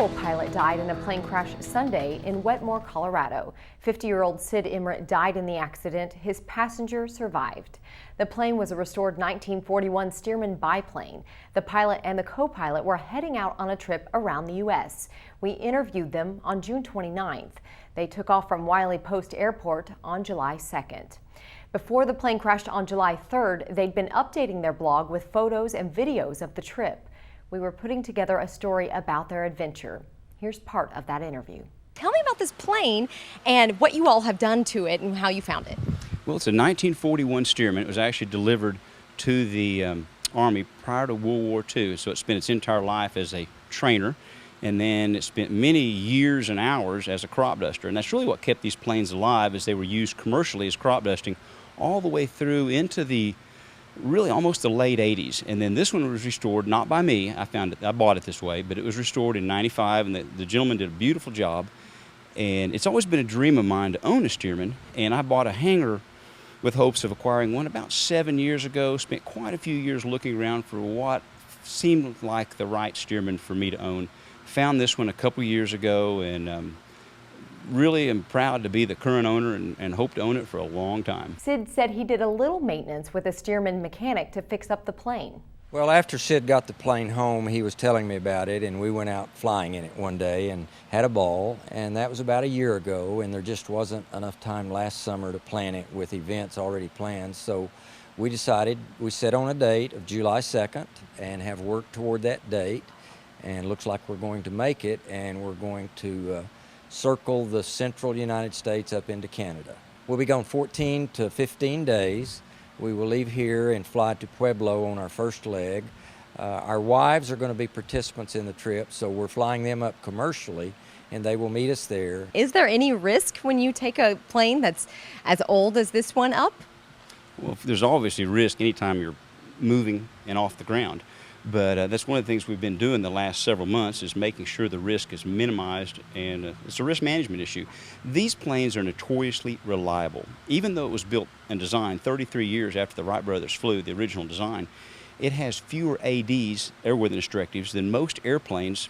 co-pilot died in a plane crash Sunday in Wetmore, Colorado. 50-year-old Sid Emmert died in the accident. His passenger survived. The plane was a restored 1941 Stearman biplane. The pilot and the co-pilot were heading out on a trip around the U.S. We interviewed them on June 29th. They took off from Wiley Post Airport on July 2nd. Before the plane crashed on July 3rd, they'd been updating their blog with photos and videos of the trip. We were putting together a story about their adventure. Here's part of that interview. Tell me about this plane and what you all have done to it and how you found it. Well, it's a 1941 Stearman. It was actually delivered to the Army prior to World War II, so it spent its entire life as a trainer, and then it spent many years and hours as a crop duster. And that's really what kept these planes alive, as they were used commercially as crop dusting all the way through into the really almost the late 80s. And then this one was restored, not by me, I bought it this way, but it was restored in '95, and the gentleman did a beautiful job. And it's always been a dream of mine to own a Stearman, and I bought a hangar with hopes of acquiring one about 7 years ago. Spent quite a few years looking around for what seemed like the right Stearman for me to own. Found this one a couple years ago, and really am proud to be the current owner and hope to own it for a long time. Sid said he did a little maintenance with a Stearman mechanic to fix up the plane. Well, after Sid got the plane home, he was telling me about it, and we went out flying in it one day and had a ball, and that was about a year ago, and there just wasn't enough time last summer to plan it with events already planned. So we decided, we set on a date of July 2nd and have worked toward that date, and looks like we're going to make it, and we're going to circle the central United States up into Canada. We'll be gone 14 to 15 days. We will leave here and fly to Pueblo on our first leg. Our wives are going to be participants in the trip, so we're flying them up commercially, and they will meet us there. Is there any risk when you take a plane that's as old as this one up? Well, there's obviously risk anytime you're moving and off the ground. But that's one of the things we've been doing the last several months, is making sure the risk is minimized, and it's a risk management issue. These planes are notoriously reliable. Even though it was built and designed 33 years after the Wright brothers flew, the original design, it has fewer ADs, airworthiness directives, than most airplanes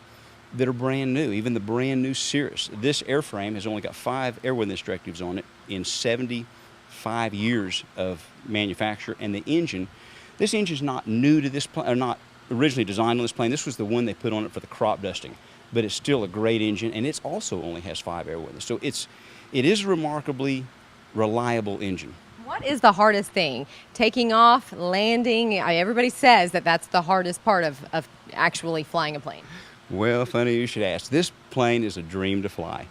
that are brand new, even the brand new Cirrus. This airframe has only got 5 airworthiness directives on it in 75 years of manufacture, and the engine, this engine's not new to this plane, or not originally designed on this plane. This was the one they put on it for the crop dusting, but it's still a great engine, and it also only has 5 airworthiness. So it is a remarkably reliable engine. What is the hardest thing? Taking off, landing? Everybody says that that's the hardest part of actually flying a plane. Well, funny you should ask. This plane is a dream to fly,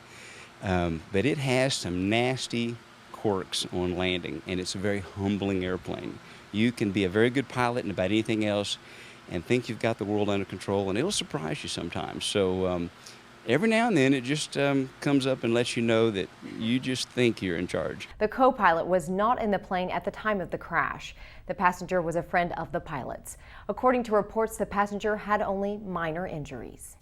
but it has some nasty quirks on landing, and it's a very humbling airplane. You can be a very good pilot and about anything else and think you've got the world under control, and it'll surprise you sometimes. So every now and then it just comes up and lets you know that you just think you're in charge. The co-pilot was not in the plane at the time of the crash. The passenger was a friend of the pilot's. According to reports, the passenger had only minor injuries.